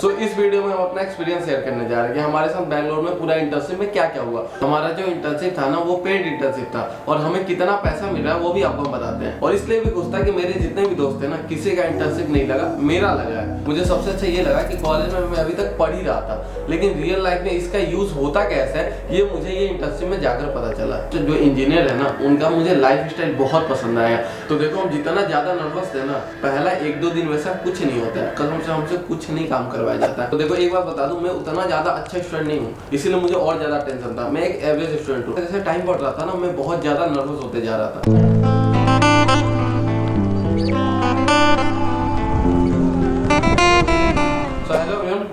तो इस वीडियो में हम अपना एक्सपीरियंस शेयर करने जा रहे हैं कि हमारे साथ बैंगलोर में पूरा इंटर्नशिप में क्या क्या हुआ। हमारा जो इंटर्नशिप था ना वो पेड इंटर्नशिप था और हमें कितना पैसा मिल रहा है वो भी आपको हम बताते हैं। और इसलिए भी खुश था कि मेरे जितने भी दोस्त हैं ना किसी का इंटर्नशिप नहीं लगा, मेरा लगा है। मुझे सबसे अच्छा ये लगा कि कॉलेज में मैं अभी तक पढ़ ही रहा था, लेकिन रियल लाइफ में इसका यूज होता कैसे है ये मुझे ये इंटर्नशिप में जाकर पता चला। तो जो इंजीनियर है ना उनका मुझे लाइफ स्टाइल बहुत पसंद आया। तो देखो हम जितना ज्यादा नर्वस थे ना, पहला 1-2 दिन वैसा कुछ नहीं होता है, कसम से हमसे कुछ नहीं काम करवाया जाता है। तो देखो एक बात बता दूं, मैं उतना ज्यादा अच्छा स्टूडेंट नहीं हूँ, इसीलिए मुझे और ज्यादा टेंशन था। मैं एक एवरेज स्टूडेंट हूँ। जैसे टाइम बढ़ रहा था ना मैं बहुत ज्यादा नर्वस होते जा रहा था।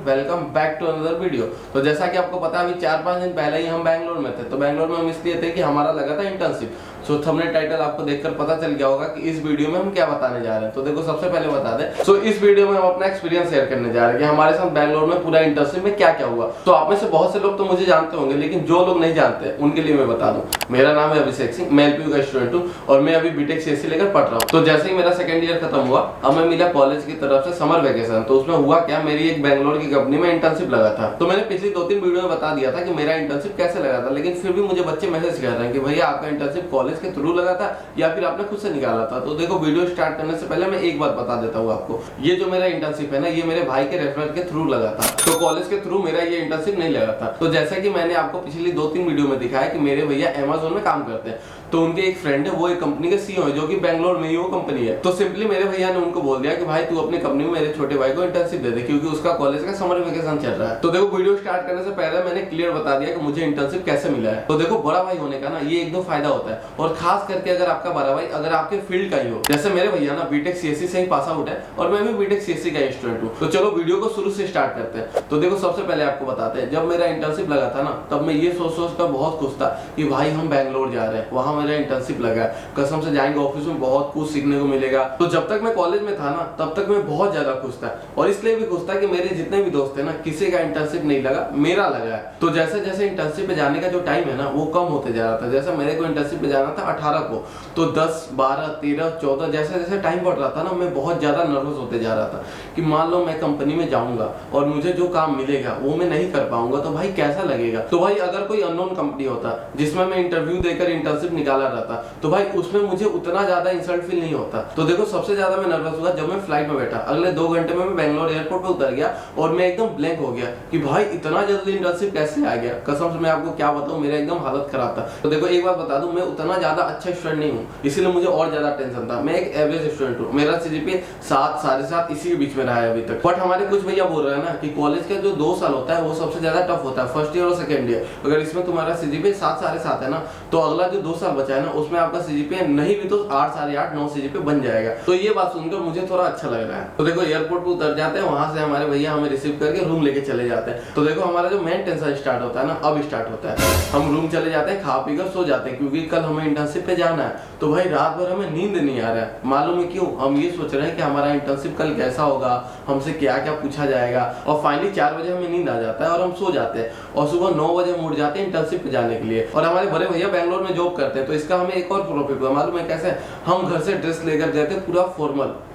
Welcome back to another video. तो जैसा कि आपको पता है अभी 4-5 दिन पहले ही हम बैंगलोर में थे। तो बैंगलोर में हम इसलिए थे कि हमारा लगा था इंटर्नशिप। सो थंबनेल टाइटल आपको देखकर पता चल गया होगा कि इस वीडियो में हम क्या बताने जा रहे हैं। तो देखो सबसे पहले बता दें, सो इस वीडियो में हम अपना एक्सपीरियंस शेयर करने जा रहे हैं कि हमारे साथ बैंगलोर में पूरा इंटर्नशिप में क्या क्या हुआ। तो आप में से बहुत से लोग तो मुझे जानते होंगे, लेकिन जो लोग नहीं जानते उनके लिए मैं बता दूं। मेरा नाम है अभिषेक सिंह, मैं एलपीयू का स्टूडेंट हूँ और मैं अभी बीटेक सीएससी लेकर पढ़ रहा हूँ। तो जैसे ही मेरा सेकंड ईयर खत्म हुआ, अब मैं मिला कॉलेज की तरफ से समर वेकेशन। तो उसमें हुआ क्या, मेरी एक बैंगलोर की कंपनी में इंटर्नशिप लगा था। तो मैंने पिछली 2-3 वीडियो में बता दिया था कि मेरा इंटर्नशिप कैसे लगा था, लेकिन फिर भी मुझे बच्चे मैसेज कर रहे हैं कि भैया आपका इंटर्नशिप कॉलेज के थ्रू लगा था या फिर आपने खुद से निकाला था। तो देखो वीडियो स्टार्ट करने से पहले मैं एक बात बता देता हूँ आपको, ये जो मेरा इंटर्नशिप है ना ये मेरे भाई के रेफरल के थ्रू लगा था। तो कॉलेज के थ्रू मेरा ये इंटर्नशिप नहीं लगा था। तो जैसा कि मैंने आपको पिछली 2-3 वीडियो में दिखाया कि मेरे भैया अमेज़न में काम करते हैं। तो उनके एक फ्रेंड है, वो एक कंपनी के सीईओ है जो कि बैंगलोर में ही वो कंपनी है। तो सिंपली मेरे भैया ने उनको बोल दिया कि भाई तू अपनी कंपनी में मेरे छोटे भाई को इंटर्नशिप दे दे, क्योंकि उसका कॉलेज का समर वेकेशन चल रहा है। तो देखो वीडियो स्टार्ट करने से पहले मैंने क्लियर बता दिया कि मुझे इंटर्नशिप कैसे मिला है। तो देखो बड़ा भाई होने का ना ये एकदम फायदा होता है, और खास करके अगर आपका बड़ा भाई अगर आपके फील्ड का ही हो। जैसे मेरे भैया ना बीटेक सीएससी से ही पास आउट है और मैं भी बीटेक सीएससी का स्टूडेंट हूँ। तो चलो वीडियो को शुरू से स्टार्ट करते हैं। तो देखो सबसे पहले आपको बताते हैं, जब मेरा इंटर्नशिप लगा था ना तब मैं ये सोच कर बहुत खुश था कि भाई हम बैंगलोर जा रहे हैं, वहां मेरा इंटर्नशिप लगा, कसम से जाएंगे ऑफिस में बहुत कुछ सीखने को मिलेगा। तो जब तक मैं कॉलेज में था ना तब तक मैं बहुत ज्यादा खुश था, और इसलिए भी खुश था कि मेरे जितने भी दोस्त थे ना किसी का इंटर्नशिप नहीं लगा, मेरा लगा है। तो जैसे जैसे इंटर्नशिप पे जाने का जो टाइम है ना वो कम होते जा रहा था। जैसे मेरे को इंटर्नशिप पे जाना था 18 को, तो 10, 12, 13, 14 जैसे जैसे टाइम बढ़ रहा था ना मैं बहुत ज्यादा नर्वस होते जा रहा था कि मान लो मैं कंपनी में जाऊंगा और मुझे जो काम मिलेगा वो मैं नहीं कर पाऊंगा तो भाई कैसा लगेगा। तो भाई अगर कोई अननोन कंपनी होता जिसमें मैं इंटरव्यू देकर इंटर्नशिप निकाला रहता तो भाई उसमें मुझे उतना ज्यादा इंसल्ट फील नहीं होता। तो देखो सबसे ज्यादा मैं नर्वस हुआ जब मैं फ्लाइट में बैठा। अगले 2 घंटे में मैं बैंगलोर एयरपोर्ट पे उतर गया और मैं एकदम ब्लैंक हो गया कि भाई इतना जल्दी इंटर्नशिप कैसे आ गया। कसम से मैं आपको क्या बताऊं, मेरा एकदम हालत खराब था। तो देखो एक बात बता दूं, मैं उतना ज्यादा अच्छा स्टूडेंट नहीं हूँ, इसीलिए मुझे और ज्यादा टेंशन था। मैं एक एवरेज स्टूडेंट हूँ, मेरा सीजीपीए 7, 7.5 इसी के बीच में रहा है अभी तक। बट हमारे कुछ भैया बोल रहे हैं ना कि कॉलेज का जो 2 साल होता है वो सबसे ज्यादा टफ होता है, फर्स्ट ईयर और सेकंड ईयर। अगर इसमें तुम्हारा सीजीपीए 7, 7.5 है ना तो अगला जो 2 साल बचा है ना उसमें आपका सीजीपीए नहीं भी तो 8, 8.5, 9 सीजीपीए बन जाएगा। तो ये बात सुनकर मुझे थोड़ा अच्छा लग रहा है। तो देखो एयरपोर्ट पे उतर जाते हैं, वहां से हमारे भैया हमें रिसीव करके रूम लेके चले जाते हैं। तो देखो हमारा जो मेन टेंशन स्टार्ट होता है ना अब स्टार्ट होता है। हम रूम चले जाते हैं, खा पी कर सो जाते हैं, क्योंकि कल हमें इंटर्नशिप पे जाना है। तो भाई रात भर हमें नींद नहीं आ रहा है, मालूम है क्यों? हम ये सोच रहे हैं कि हमारा इंटर्नशिप कल कैसा होगा, हमसे क्या क्या पूछा जाएगा। और फाइनली 4 बजे हमें नींद आ जाता है और हम सो जाते हैं, और सुबह 9 बजे हम उठ जाते हैं इंटर्नशिप पे जाने के लिए। और हमारे बड़े भैया बैंगलोर में जॉब करते हैं, तो इसका हमें एक और प्रॉफिट हुआ, मालूम है कैसे? हम घर से ड्रेस लेकर गए थे, पूरा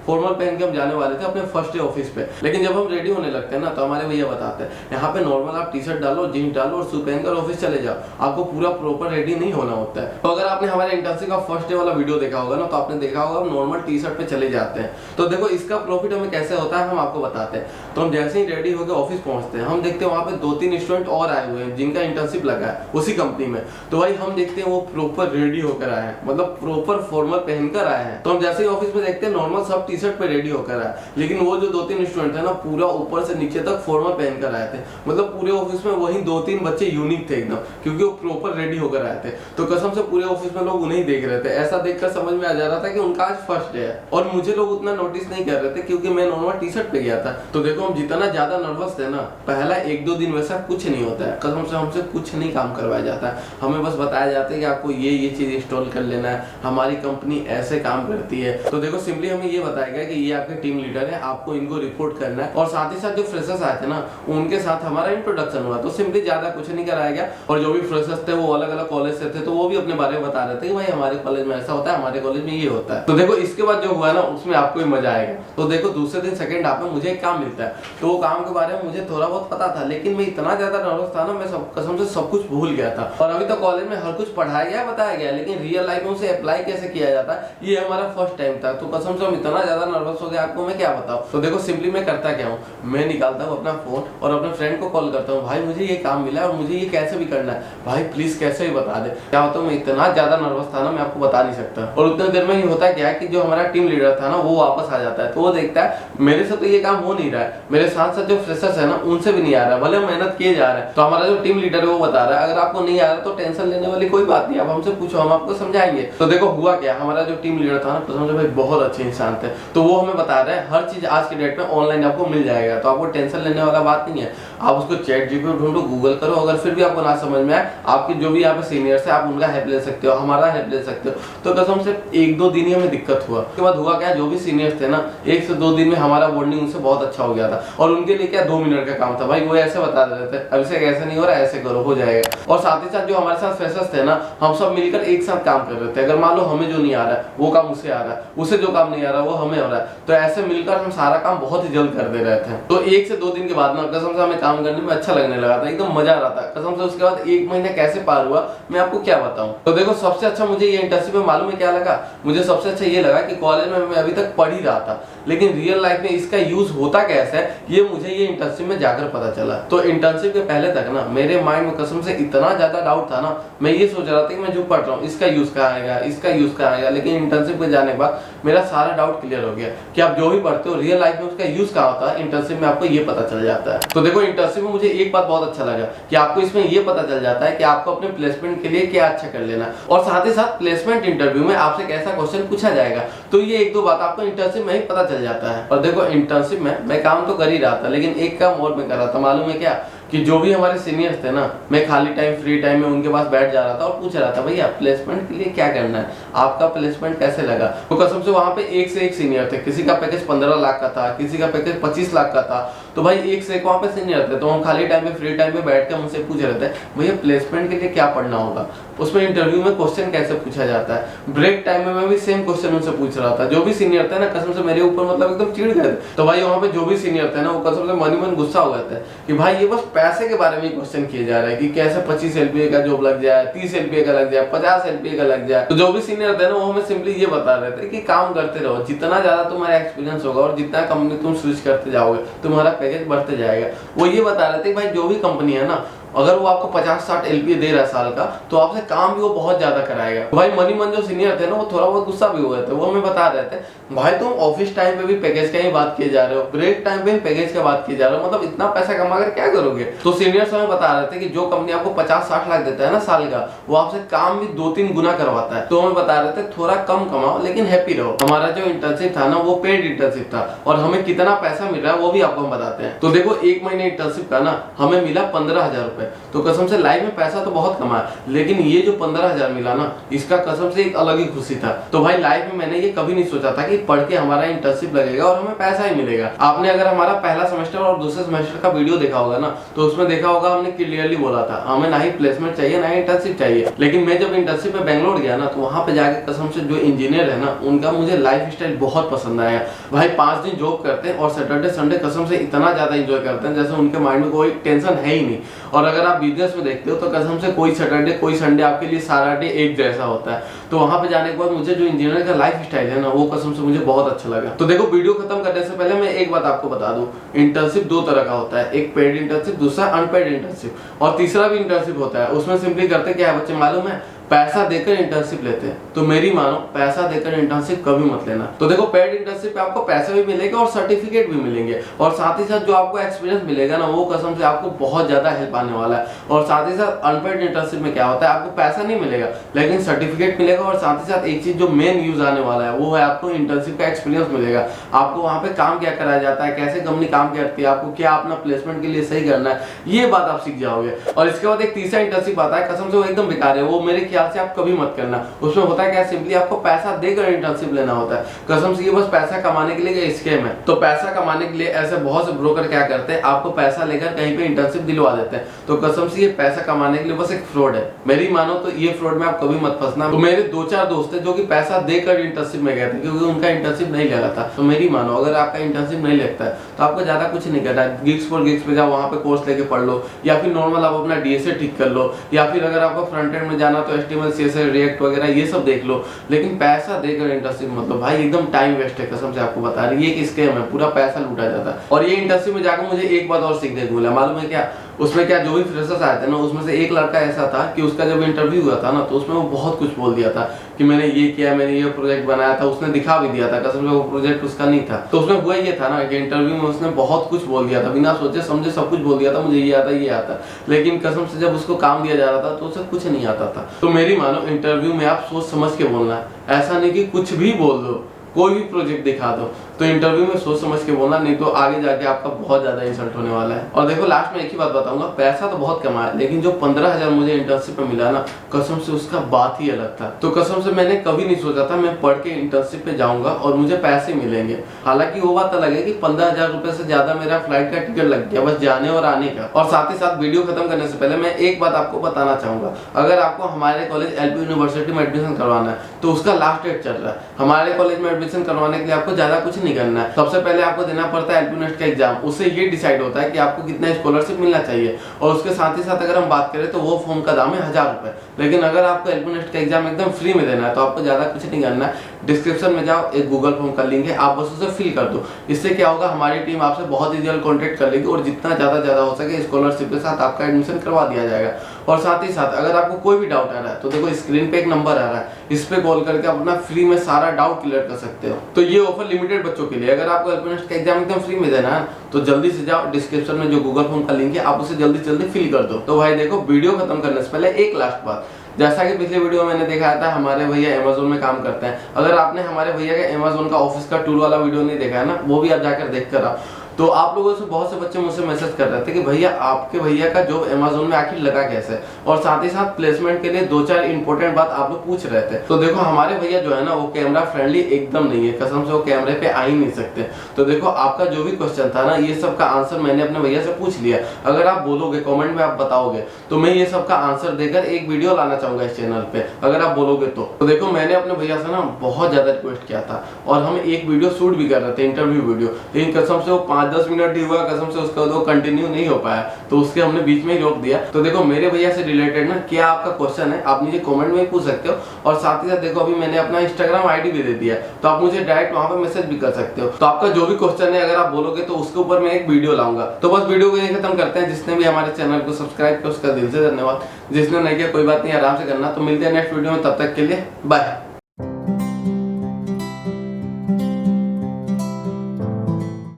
फॉर्मल पहन के हम जाने वाले थे अपने फर्स्ट डे ऑफिस पे। लेकिन जब हम रेडी होने लगते हैं ना तो हमारे भैया बताते हैं यहाँ पे नॉर्मल आप टी शर्ट डालो, जीन्स डालो और शू पहनकर ऑफिस चले जाओ, आपको पूरा प्रॉपर रेडी नहीं होना होता है। तो अगर आपने हमारे इंटर्नशिप का फर्स्ट डे वाला वीडियो देखा होगा ना तो आपने देखा होगा हम नॉर्मल टी शर्ट पे चले जाते हैं। तो देखो इसका प्रॉफिट हमें कैसे होता है हम आपको बताते हैं। तो हम जैसे ही रेडी होकर ऑफिस पहुंचते हैं, हम देखते हैं वहाँ पे 2-3 स्टूडेंट और आए हुए हैं जिनका इंटर्नशिप लगा है उसी कंपनी में। तो भाई हम देखते हैं वो प्रॉपर रेडी होकर आए हैं, मतलब प्रॉपर फॉर्मल पहनकर आए हैं। तो हम जैसे ही ऑफिस में देखते हैं नॉर्मल सब टी शर्ट पे रेडी होकर है, लेकिन वो जो 2-3 स्टूडेंट थे ना पूरा ऊपर से नीचे तक फॉर्मल पहनकर आए थे। मतलब पूरे ऑफिस में वही 2-3 बच्चे यूनिक थे एकदम, क्योंकि वो प्रॉपर रेडी होकर आए थे। तो कसम से पूरे ऑफिस में लोग उन्हें देख रहे थे, ऐसा देखकर समझ में आ जा रहा था कि उनका आज फर्स्ट डे है। और मुझे लोग उतना नोटिस नहीं कर रहे थे क्योंकि मैं नॉर्मल टी शर्ट पे गया था। तो देखो हम जितना ज्यादा नर्वस थे ना, पहला 1-2 दिन वैसा कुछ नहीं होता है, कसम से हमसे कुछ नहीं काम करवाया जाता है। हमें बस बताया जाता है कि आपको ये चीज इंस्टॉल कर लेना है, हमारी कंपनी ऐसे काम करती है। तो देखो सिंपली हमें ये बताया बताएगा कि ये आपके टीम लीडर है, आपको इनको रिपोर्ट करना है। और साथ ही साथ जो फ्रेशर्स आए थे ना, उनके साथ हमारा इंट्रोडक्शन हुआ। तो सिंपली ज्यादा कुछ नहीं कराया गया। और जो भी फ्रेशर्स थे वो अलग अलग कॉलेज से थे, तो वो भी अपने बारे में बता रहे थे कि भाई हमारे कॉलेज में ऐसा होता है, हमारे कॉलेज में ये होता है। तो देखो इसके बाद जो हुआ ना, उसमें आपको ही मजा आएगा। तो देखो दूसरे दिन सेकंड हाफ में मुझे एक काम मिलता है। तो वो काम के बारे में मुझे थोड़ा बहुत पता था, लेकिन मैं इतना ज्यादा नर्वस था ना, मैं कसम से सब कुछ भूल गया था। और अभी तो कॉलेज में हर कुछ पढ़ाया गया, बताया गया, लेकिन रियल लाइफ में उसे अप्लाई कैसे किया जाता है, ये हमारा फर्स्ट टाइम था। तो कसम से हम इतना ज्यादा नर्वस हो गया, आपको मैं क्या बताऊं। तो देखो सिंपली मैं करता क्या हूँ, मैं निकालता हूँ अपना फोन और अपने फ्रेंड को कॉल करता हूँ, भाई मुझे ये काम मिला है और मुझे ये कैसे भी करना है, भाई प्लीज कैसे भी बता दे। क्या होता है, मैं इतना ज्यादा नर्वस था ना, मैं आपको बता नहीं सकता। और उतने देर में ही होता क्या है कि जो हमारा टीम लीडर था ना, वो वापस आ जाता है। तो वो देखता है मेरे से तो ये काम हो नहीं रहा है, मेरे साथ साथ जो फ्रेशर्स है ना, उनसे भी नहीं आ रहा, भले मेहनत किए जा रहे हैं। तो हमारा जो टीम लीडर है वो बता रहा है, अगर आपको नहीं आ रहा तो टेंशन लेने वाली कोई बात नहीं, आप हमसे पूछो, हम आपको समझाएंगे। तो देखो हुआ क्या, हमारा जो टीम लीडर था ना, कसम से भाई बहुत अच्छे इंसान थे। तो वो हमें बता रहे हैं हर चीज आज के डेट में ऑनलाइन आपको मिल जाएगा, तो आपको टेंशन लेने वाला बात नहीं है। आप उसको चैट जीपीटी ढूंढो, गूगल करो, अगर फिर भी आपको ना समझ में आए, आपके जो भी यहाँ पे सीनियर्स है, आप उनका हेल्प ले सकते हो, हमारा हेल्प ले सकते हो। तो कसम से 1-2 दिन ही हमें दिक्कत हुआ। उसके बाद हुआ क्या, जो भी सीनियर्स थे ना, 1 से 2 दिन में हमारा बॉन्डिंग उनसे बहुत अच्छा हो गया था। और उनके लिए क्या 2 मिनट का काम था भाई, वो ऐसे बता देते थे, अभी से ऐसे नहीं हो रहा, ऐसे करो, हो जाएगा। और साथ ही साथ जो हमारे साथ फ्रेशर्स थे ना, हम सब मिलकर एक साथ काम कर रहे थे। अगर मान लो हमें जो नहीं आ रहा है वो काम उसे आ रहा है, उसे जो काम नहीं आ रहा वो हमें हो रहा है, तो ऐसे मिलकर हम सारा काम बहुत ही जल्द कर दे रहे थे। तो 1 से 2 दिन के बाद ना कसम से हमें काम करने में अच्छा लगने लगा था, एकदम मजा आ रहा था कसम से। उसके बाद 1 महीना कैसे पार हुआ मैं आपको क्या बताऊं। तो देखो सबसे अच्छा मुझे ये इंटर्नशिप में मालूम है क्या लगा, मुझे सबसे अच्छा ये लगा कि कॉलेज में मैं अभी तक पढ़ ही रहा था, लेकिन रियल लाइफ में इसका यूज होता कैसे है ये मुझे ये इंटर्नशिप में जाकर पता चला। तो इंटर्नशिप के पहले तक ना मेरे माइंड में कसम से इतना ज्यादा डाउट था ना, मैं ये सोच रहा था कि मैं जो पढ़ रहा हूँ इसका यूज कहाँ आएगा, इसका यूज कहाँ आएगा। लेकिन इंटर्नशिप पे जाने के बाद मेरा सारा डाउट क्लियर हो गया कि आप जो भी पढ़ते हो रियल लाइफ में उसका यूज कहाँ होता है, इंटर्नशिप में आपको ये पता चल जाता है। तो देखो इंटर्नशिप में मुझे एक बात बहुत अच्छा लगा कि आपको इसमें ये पता चल जाता है कि आपको अपने प्लेसमेंट के लिए क्या अच्छा कर लेना है, और साथ ही साथ प्लेसमेंट इंटरव्यू में आपसे कैसा क्वेश्चन पूछा जाएगा। तो ये 1-2 बात आपको इंटर्नशिप में ही पता चल जाता है। और देखो इंटर्नशिप में मैं काम तो कर ही रहा था, लेकिन एक काम और मैं कर रहा था, मालूम है क्या, कि जो भी हमारे सीनियर्स थे ना, मैं खाली टाइम फ्री टाइम में उनके पास बैठ जा रहा था और पूछ रहा था भैया प्लेसमेंट के लिए क्या करना है, आपका प्लेसमेंट कैसे लगा। तो कसम से वहां पे 1 से 1 सीनियर थे, किसी का पैकेज 15 लाख का था, किसी का पैकेज 25 लाख का था। तो भाई 1 से 1 वहां पे सीनियर थे। तो हम खाली टाइम में फ्री टाइम में बैठ कर उनसे पूछ रहे थे भैया प्लेसमेंट के लिए क्या पढ़ना होगा, उसमें इंटरव्यू में क्वेश्चन कैसे पूछा जाता है। ब्रेक टाइम में मैं भी सेम क्वेश्चन उनसे पूछ रहा था। जो भी सीनियर थे ना कसम से मेरे ऊपर मतलब एकदम चिढ़ गए। तो भाई वहां पे जो भी सीनियर थे ना, वो कसम से मन ही मन गुस्सा हो गए थे कि भाई ये बस पैसे के बारे में क्वेश्चन किए जा रहे हैं कि कैसे 25 LPA का जॉब लग जाए, 30 LPA का लग जाए, 50 LPA का लग जाए। तो जो भी सीनियर थे ना, वो हमें सिंपली ये बता रहे थे कि काम करते रहो, जितना ज्यादा तुम्हारा एक्सपीरियंस होगा और जितना कंपनी तुम स्विच करते जाओगे तुम्हारा पैकेज बढ़ते जाएगा। वो ये बता रहे थे भाई जो भी कंपनी है ना, अगर वो आपको 50-60 LPA दे रहा है साल का, तो आपसे काम भी वो बहुत ज्यादा कराएगा। तो भाई मनी मन जो सीनियर थे ना, वो थोड़ा बहुत गुस्सा भी हुए थे। वो हमें बता रहे थे भाई तुम ऑफिस टाइम पे भी पैकेज का ही बात किए जा रहे हो, ब्रेक टाइम पे भी पैकेज का बात किए जा रहे हो, मतलब इतना पैसा कमा कर क्या करोगे। तो सीनियर्स हमें बता रहे थे कि जो कंपनी आपको 50-60 लाख देता है ना साल का, वो आपसे काम भी 2-3 गुना करवाता है। तो हमें बता रहे थे थोड़ा कम कमाओ लेकिन हैप्पी रहो। हमारा जो इंटर्नशिप था ना, वो पेड इंटर्नशिप था, और हमें कितना पैसा मिल रहा है वो भी आपको हम बताते हैं। तो देखो 1 महीने इंटर्नशिप का ना हमें मिला 15,000 रुपए। तो कसम से लाइफ में पैसा तो बहुत कमाया, लेकिन ये जो 15,000 मिला ना, इसका कसम से एक अलग ही खुशी था। तो भाई लाइफ में मैंने ये कभी नहीं सोचा था कि पढ़ के हमारा इंटर्नशिप लगेगा और हमें पैसा ही मिलेगा। आपने अगर हमारा पहला सेमेस्टर और दूसरे सेमेस्टर का वीडियो देखा होगा ना, तो उसमें देखा होगा हमने क्लियरली बोला था हमें ना ही प्लेसमेंट चाहिए ना ही इंटर्नशिप चाहिए। लेकिन मैं जब इंटर्नशिप में बेंगलोर गया ना, तो वहां पे जाके कसम से जो इंजीनियर है ना, उनका मुझे लाइफ स्टाइल बहुत पसंद आया। भाई 5 दिन जॉब करते हैं और सैटरडे संडे कसम से इतना ज्यादा एंजॉय करते हैं जैसे उनके माइंड में कोई टेंशन है ही नहीं। और अगर आप बिजनेस में देखते हो तो कसम से कोई सैटरडे कोई संडे आपके लिए सारा डे एक जैसा होता है। तो वहां पे जाने के बाद मुझे जो इंजीनियर का लाइफ स्टाइल है ना, वो कसम से मुझे बहुत अच्छा लगा। तो देखो वीडियो खत्म करने से पहले मैं एक बात आपको बता दूं, इंटर्नशिप 2 तरह का होता है, एक पेड इंटर्नशिप, दूसरा अनपेड इंटर्नशिप, और तीसरा भी इंटर्नशिप होता है। उसमें सिंपली करते क्या है बच्चे मालूम है, पैसा देकर इंटर्नशिप लेते हैं। तो मेरी मानो पैसा देकर इंटर्नशिप कभी मत लेना। तो देखो पेड इंटर्नशिप पे आपको पैसे भी मिलेंगे और सर्टिफिकेट भी मिलेंगे, और साथ ही साथ जो आपको एक्सपीरियंस मिलेगा ना, वो कसम से आपको बहुत ज्यादा हेल्प आने वाला है। और साथ ही साथ अनपेड इंटर्नशिप में क्या होता है, आपको पैसा नहीं मिलेगा लेकिन सर्टिफिकेट मिलेगा, और साथ ही साथ एक चीज जो मेन यूज आने वाला है वो है आपको इंटर्नशिप का एक्सपीरियंस मिलेगा। आपको वहां पे काम क्या कराया जाता है, कैसे कंपनी काम करती है, आपको क्या अपना प्लेसमेंट के लिए सही करना है, ये बात आप सीख जाओगे। और इसके बाद एक तीसरा इंटर्नशिप आता है, कसम से वो एकदम बेकार है, वो मेरे ख्याल से आप कभी मत करना। उसमें होता है क्या, सिंपली आपको पैसा देकर इंटर्नशिप लेना होता है। कसम से ये बस पैसा कमाने के लिए स्कैम है। तो पैसा कमाने के लिए ऐसे बहुत से ब्रोकर क्या करते हैं, आपको पैसा लेकर कहीं पे इंटर्नशिप दिलवा देते हैं। तो कसम से ये पैसा कमाने के लिए बस एक फ्रॉड है। मेरी मानो तो ये फ्रॉड में आप कभी मत फंसना। तो मेरे 2-4 दोस्त हैं जो कि पैसा देकर इंटर्नशिप में गए थे क्योंकि उनका इंटर्नशिप नहीं लगा था। तो मेरी मानो अगर आपका इंटर्नशिप नहीं लगता है तो आपको ज्यादा कुछ नहीं करना है। गिग्स फॉर गिग्स पे जाओ, वहां पे कोर्स लेके पढ़ लो, या फिर नॉर्मल आप अपना डीएसए ठीक कर लो, या फिर अगर आपको फ्रंट एंड में जाना तो HTML CSS रिएक्ट वगैरह ये सब देख लो। लेकिन पैसा देकर इंटर्नशिप मतलब भाई एकदम टाइम वेस्ट है। कसम से आपको बता रही, ये एक स्कैम है, पूरा पैसा लूटा जाता है। और ये इंटर्नशिप में जाकर मुझे एक बात और सीखने को मिला, मालूम है क्या? उसमें क्या, जो भी फ्रेशर्स आए थे ना, उसमें से एक लड़का ऐसा था कि उसका जब इंटरव्यू हुआ था ना, तो उसमें वो बहुत कुछ बोल दिया था कि मैंने ये किया, मैंने ये प्रोजेक्ट बनाया था। उसने दिखा भी दिया था, कसम से वो प्रोजेक्ट उसका नहीं था। तो उसमें हुआ ये था ना कि इंटरव्यू में उसने बहुत कुछ बोल दिया था, बिना सोचे समझे सब कुछ बोल दिया था, मुझे ये आता ये आता। लेकिन कसम से जब उसको काम दिया जा रहा था तो उसे कुछ नहीं आता था। तो मेरी मानो इंटरव्यू में आप सोच समझ के बोलना, ऐसा नहीं कि कुछ भी बोल दो, कोई भी प्रोजेक्ट दिखा दो। तो इंटरव्यू में सोच समझ के बोलना, नहीं तो आगे जाके आपका बहुत ज्यादा इंसल्ट होने वाला है। और देखो लास्ट में एक ही बात बताऊंगा, पैसा तो बहुत कमाया, लेकिन जो 15,000 मुझे इंटर्नशिप में मिला ना, कसम से उसका बात ही अलग था। तो कसम से मैंने कभी नहीं सोचा था मैं पढ़ के इंटर्नशिप पे जाऊंगा और मुझे पैसे मिलेंगे। हालांकि वो बात अलग है कि 15,000 रुपए से ज्यादा मेरा फ्लाइट का टिकट लग गया बस जाने और आने का। और साथ ही साथ वीडियो खत्म करने से पहले मैं एक बात आपको बताना चाहूंगा, अगर आपको हमारे कॉलेज LP यूनिवर्सिटी में एडमिशन करवाना है तो उसका लास्ट डेट चल रहा है। हमारे कॉलेज में एडमिशन करवाने के लिए आपको ज्यादा कुछ नहीं करना है। सबसे पहले आपको देना पड़ता है LP नेट का एग्जाम, उससे ये डिसाइड होता है कि आपको कितना स्कॉलरशिप मिलना चाहिए। और उसके साथ ही साथ अगर हम बात करें तो वो फॉर्म का दाम है 1000 रुपए। लेकिन अगर आपको LP नेट का एग्जाम एकदम फ्री में देना है तो आपको ज्यादा कुछ नहीं करना है। डिस्क्रिप्शन में जाओ, एक गूगल फॉर्म का लिंक है, आप बस उसे फिल कर दो। इससे क्या होगा, हमारी टीम आपसे बहुत ही जल्द कॉन्टेक्ट कर लेगी और जितना ज्यादा हो सके स्कॉलरशिप के साथ आपका एडमिशन करवा दिया जाएगा। और साथ ही साथ अगर आपको कोई भी डाउट आ रहा है तो देखो स्क्रीन पे एक नंबर आ रहा है, इस पे कॉल करके अपना फ्री में सारा डाउट क्लियर कर सकते हो। तो ये ऑफर लिमिटेड बच्चों के लिए। अगर आपको LP नेट का एग्जाम एकदम फ्री में देना है तो जल्दी से जाओ, डिस्क्रिप्शन में जो गूगल फॉर्म का लिंक है आप उसे जल्दी से जल्दी फिल कर दो। तो भाई देखो, वीडियो खत्म करने से पहले एक लास्ट बात, जैसा कि पिछले वीडियो में मैंने दिखाया था हमारे भैया Amazon में काम करते हैं। अगर आपने हमारे भैया के Amazon का ऑफिस का टूर वाला वीडियो नहीं देखा है ना, वो भी आप जाकर देख कर आओ। तो आप लोगों से बहुत से बच्चे मुझसे मैसेज कर रहे थे कि भैया आपके भैया का जॉब Amazon में आखिर लगा कैसे, और साथ ही साथ प्लेसमेंट के लिए 2-4 इंपॉर्टेंट बात आप लोग पूछ रहे थे। तो देखो हमारे भैया जो है ना, वो कैमरा फ्रेंडली एकदम नहीं है, कसम से वो कैमरे पे आ ही नहीं सकते। तो देखो आपका जो भी क्वेश्चन था ना, ये सब का आंसर मैंने अपने भैया से पूछ लिया। अगर आप बोलोगे, कमेंट में आप बताओगे, तो मैं ये सब का आंसर देकर एक वीडियो लाना चाहूंगा इस चैनल पे, अगर आप बोलोगे तो देखो मैंने अपने भैया से ना बहुत ज्यादा रिक्वेस्ट किया था और हम एक वीडियो शूट भी कर रहे थे, इंटरव्यू वीडियो, लेकिन कसम से वो 5-10 मिनट ही हुआ, कसम से उसका वो कंटिन्यू नहीं हो पाया, तो उसके हमने बीच में ही रोक दिया। तो देखो मेरे भैया से रिलेटेड ना क्या आपका क्वेश्चन है, आप मुझे कमेंट में पूछ सकते हो। और साथ ही साथ देखो अभी मैंने अपना Instagram ID भी दे दिया, तो आप मुझे डायरेक्ट वहां पे मैसेज भी कर सकते हो। तो आपका जो भी क्वेश्चन है अगर आप बोलोगे तो उसके ऊपर मैं एक वीडियो लाऊंगा। तो बस वीडियो को यहीं खत्म करते हैं। जिसने भी हमारे चैनल को सब्सक्राइब किया उसका दिल से धन्यवाद, जिसने नहीं किया कोई बात नहीं, आराम से करना। तो मिलते हैं नेक्स्ट वीडियो में, तब तक के लिए बाय।